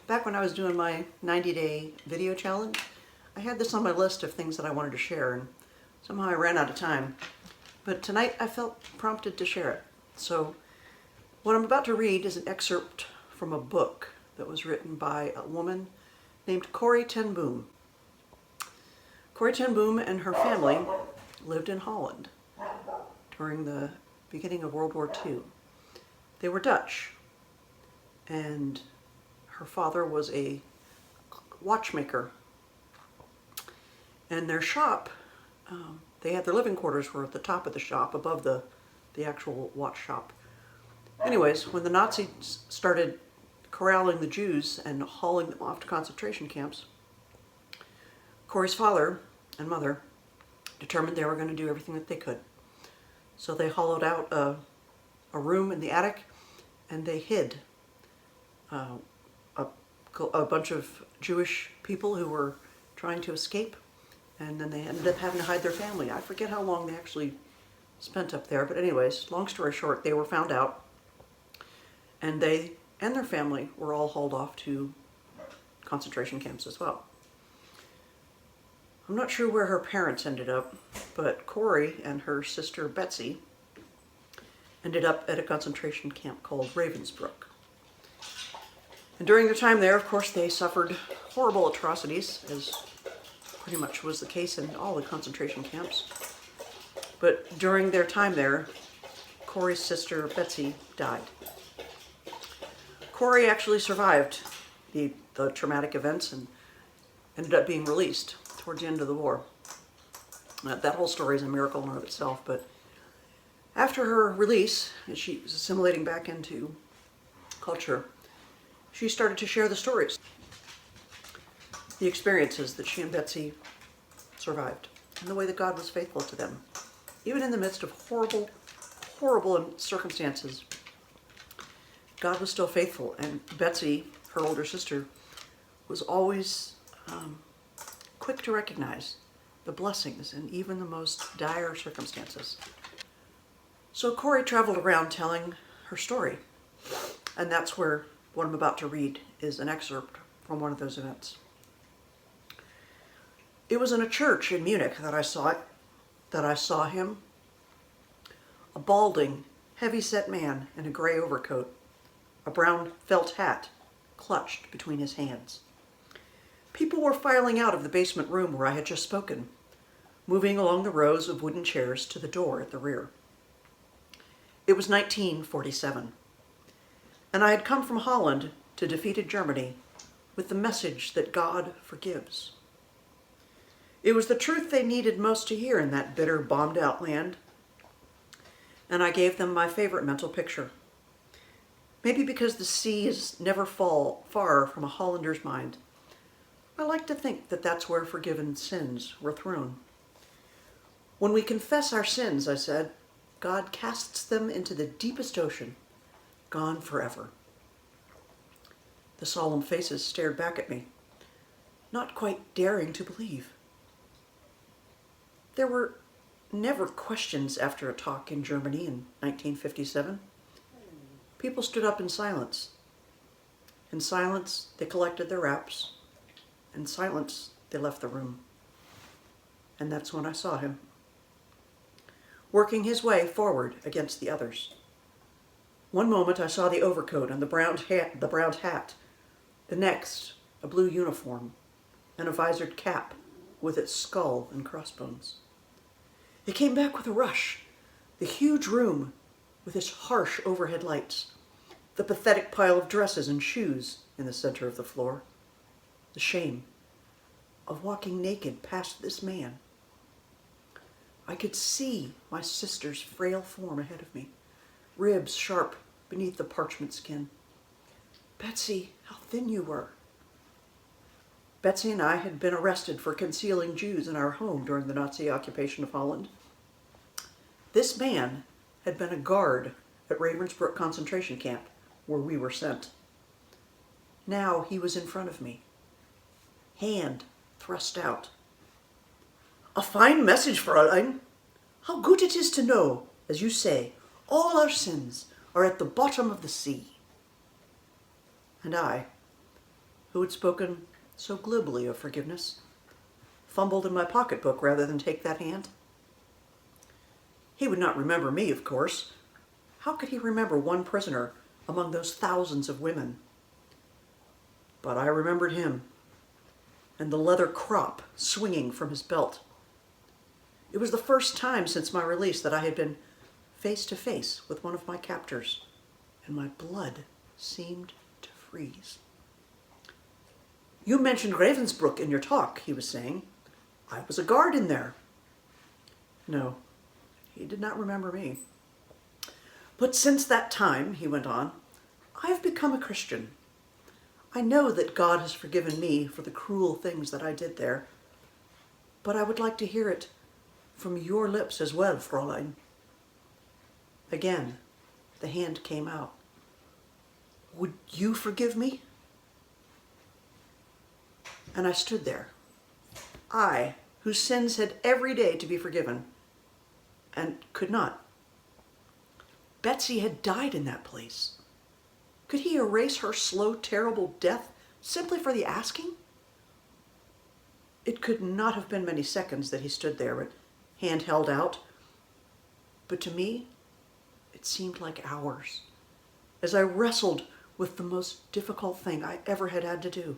Back when I was doing my 90-day video challenge, I had this on my list of things that I wanted to share, and somehow I ran out of time. But tonight I felt prompted to share it. So what I'm about to read is an excerpt from a book that was written by a woman named Corrie Ten Boom. Corrie Ten Boom and her family lived in Holland during the beginning of World War II. They were Dutch, and her father was a watchmaker. And their shop, they had their living quarters were at the top of the shop, above the actual watch shop. Anyways, when the Nazis started corralling the Jews and hauling them off to concentration camps, Corrie's father and mother determined they were going to do everything that they could. So they hollowed out a room in the attic, and they hid a bunch of Jewish people who were trying to escape, and then they ended up having to hide their family. I forget how long they actually spent up there, but anyways, long story short, they were found out, and they and their family were all hauled off to concentration camps as well. I'm not sure where her parents ended up, but Corrie and her sister Betsy ended up at a concentration camp called Ravensbrück. And during their time there, of course, they suffered horrible atrocities, as pretty much was the case in all the concentration camps. But during their time there, Corrie's sister Betsy died. Corrie actually survived the traumatic events and ended up being released towards the end of the war. That whole story is a miracle in and of itself, but after her release, as she was assimilating back into culture, she started to share the stories, the experiences that she and Betsy survived, and the way that God was faithful to them. Even in the midst of horrible, horrible circumstances, God was still faithful, and Betsy, her older sister, was always quick to recognize the blessings in even the most dire circumstances. So Corrie traveled around telling her story, and that's where what I'm about to read is an excerpt from one of those events. It was in a church in Munich that I saw him, a balding, heavy-set man in a gray overcoat, a brown felt hat clutched between his hands. People were filing out of the basement room where I had just spoken, moving along the rows of wooden chairs to the door at the rear. It was 1947, and I had come from Holland to defeated Germany with the message that God forgives. It was the truth they needed most to hear in that bitter, bombed-out land, and I gave them my favorite mental picture. Maybe because the sea is never far from a Hollander's mind, I like to think that that's where forgiven sins were thrown. When we confess our sins, I said, God casts them into the deepest ocean, gone forever. The solemn faces stared back at me, not quite daring to believe. There were never questions after a talk in Germany in 1957. People stood up in silence. In silence, they collected their wraps. In silence, they left the room. And that's when I saw him, working his way forward against the others. One moment I saw the overcoat and the brown hat. The next, a blue uniform and a visored cap with its skull and crossbones. It came back with a rush. The huge room with its harsh overhead lights. The pathetic pile of dresses and shoes in the center of the floor. The shame of walking naked past this man. I could see my sister's frail form ahead of me, ribs sharp beneath the parchment skin. Betsy, how thin you were. Betsy and I had been arrested for concealing Jews in our home during the Nazi occupation of Holland. This man had been a guard at Ravensbrück concentration camp, where we were sent. Now he was in front of me, hand thrust out. A fine message, Fräulein. How good it is to know, as you say, all our sins are at the bottom of the sea. And I, who had spoken so glibly of forgiveness, fumbled in my pocketbook rather than take that hand. He would not remember me, of course. How could he remember one prisoner among those thousands of women? But I remembered him, and the leather crop swinging from his belt. It was the first time since my release that I had been face to face with one of my captors, and my blood seemed to freeze. "You mentioned Ravensbrück in your talk," he was saying. "I was a guard in there." No, he did not remember me. "But since that time," he went on, "I have become a Christian. I know that God has forgiven me for the cruel things that I did there, but I would like to hear it from your lips as well, Fräulein." Again, the hand came out. "Would you forgive me?" And I stood there, I, whose sins had every day to be forgiven, and could not. Betsy had died in that place. Could he erase her slow, terrible death simply for the asking? It could not have been many seconds that he stood there, with hand held out. But to me, it seemed like hours, as I wrestled with the most difficult thing I ever had to do.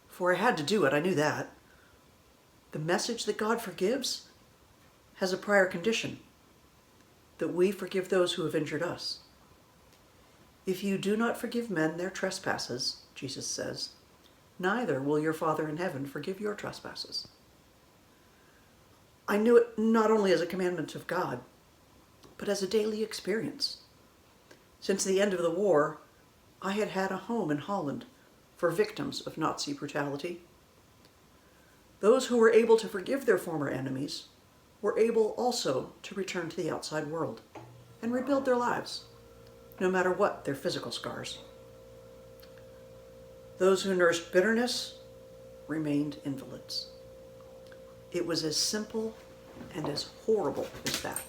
For I had to do it, I knew that. The message that God forgives has a prior condition, that we forgive those who have injured us. "If you do not forgive men their trespasses," Jesus says, "neither will your Father in heaven forgive your trespasses." I knew it not only as a commandment of God, but as a daily experience. Since the end of the war, I had had a home in Holland for victims of Nazi brutality. Those who were able to forgive their former enemies were able also to return to the outside world and rebuild their lives, no matter what their physical scars. Those who nursed bitterness remained invalids. It was as simple and as horrible as that.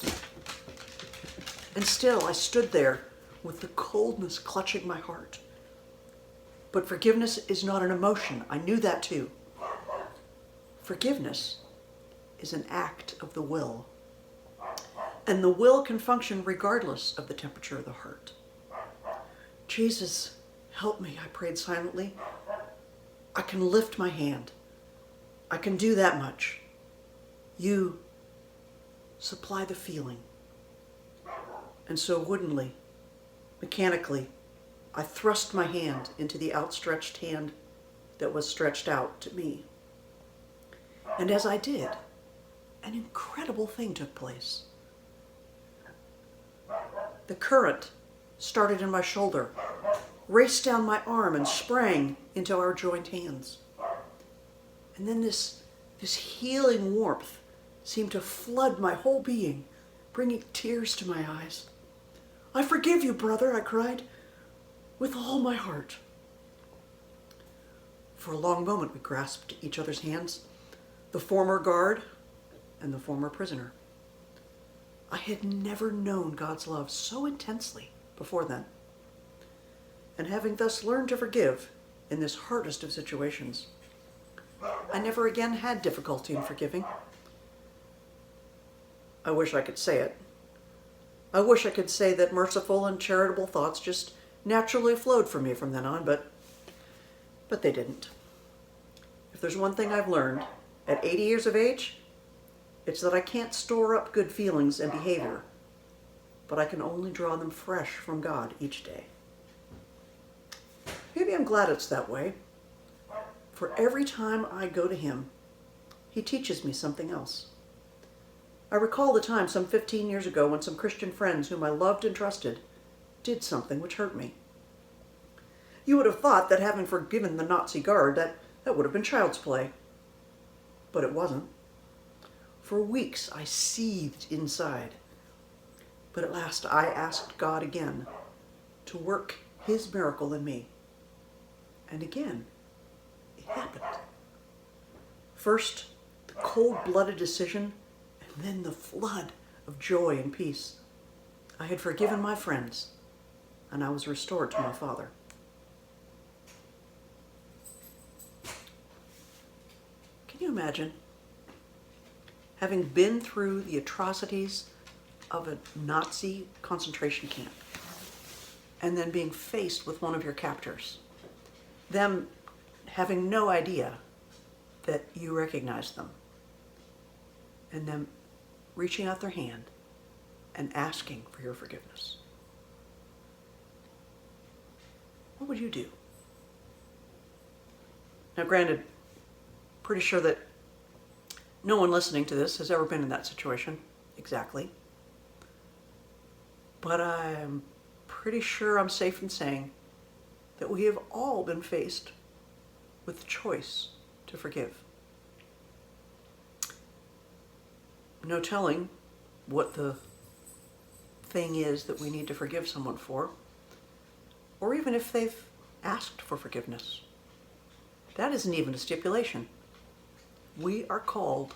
And still I stood there with the coldness clutching my heart. But forgiveness is not an emotion. I knew that too. Forgiveness is an act of the will. And the will can function regardless of the temperature of the heart. "Jesus, help me," I prayed silently. "I can lift my hand. I can do that much. You supply the feeling." And so woodenly, mechanically, I thrust my hand into the outstretched hand that was stretched out to me. And as I did, an incredible thing took place. The current started in my shoulder, raced down my arm, and sprang into our joined hands. And then this healing warmth seemed to flood my whole being, bringing tears to my eyes. "I forgive you, brother," I cried, "with all my heart." For a long moment we grasped each other's hands, the former guard and the former prisoner. I had never known God's love so intensely before then. And having thus learned to forgive in this hardest of situations, I never again had difficulty in forgiving. I wish I could say it. I wish I could say that merciful and charitable thoughts just naturally flowed from me from then on, but they didn't. If there's one thing I've learned at 80 years of age, it's that I can't store up good feelings and behavior, but I can only draw them fresh from God each day. Maybe I'm glad it's that way, for every time I go to Him, He teaches me something else. I recall the time some 15 years ago when some Christian friends whom I loved and trusted did something which hurt me. You would have thought that having forgiven the Nazi guard, that would have been child's play. But it wasn't. For weeks I seethed inside. But at last I asked God again to work His miracle in me. And again, it happened. First, the cold-blooded decision, and then the flood of joy and peace. I had forgiven my friends, and I was restored to my Father. Can you imagine having been through the atrocities of a Nazi concentration camp and then being faced with one of your captors, them having no idea that you recognize them, and them reaching out their hand and asking for your forgiveness? What would you do? Now, granted, pretty sure that no one listening to this has ever been in that situation exactly, but I'm pretty sure I'm safe in saying that we have all been faced with the choice to forgive. No telling what the thing is that we need to forgive someone for, or even if they've asked for forgiveness. That isn't even a stipulation. We are called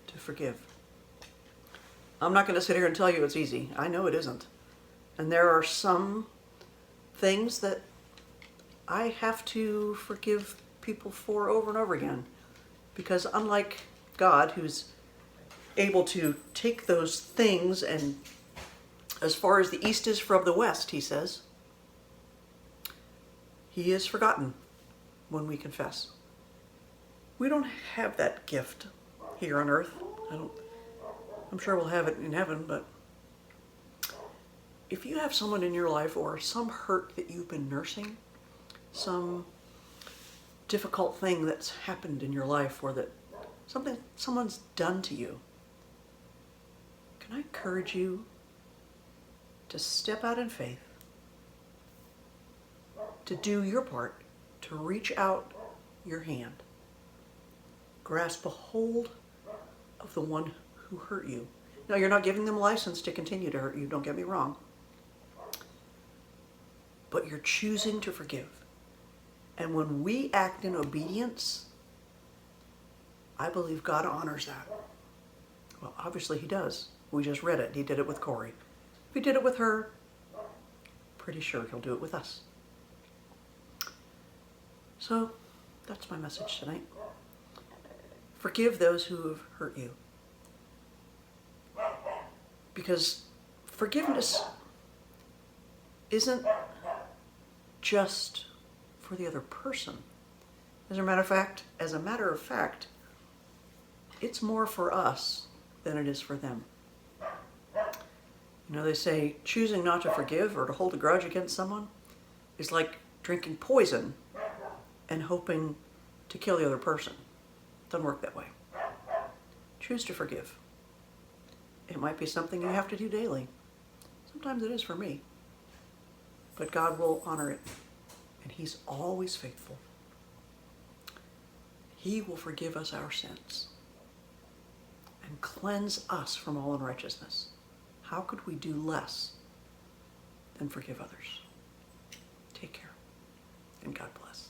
to forgive. I'm not going to sit here and tell you it's easy. I know it isn't. And there are some things that I have to forgive people for over and over again. Because unlike God, who's able to take those things and as far as the east is from the west, he says, he is forgotten when we confess. We don't have that gift here on earth. I'm sure we'll have it in heaven, but if you have someone in your life or some hurt that you've been nursing, some difficult thing that's happened in your life or that someone's done to you, can I encourage you to step out in faith, to do your part, to reach out your hand, grasp a hold of the one who hurt you. Now, you're not giving them license to continue to hurt you, don't get me wrong, but you're choosing to forgive. And when we act in obedience, I believe God honors that. Well, obviously he does. We just read it. He did it with Corrie. If he did it with her, pretty sure he'll do it with us. So, that's my message tonight. Forgive those who have hurt you. Because forgiveness isn't just for the other person. As a matter of fact, it's more for us than it is for them. You know, they say choosing not to forgive or to hold a grudge against someone is like drinking poison and hoping to kill the other person. It doesn't work that way. Choose to forgive. It might be something you have to do daily. Sometimes it is for me. But God will honor it. And he's always faithful. He will forgive us our sins and cleanse us from all unrighteousness. How could we do less than forgive others? Take care, and God bless.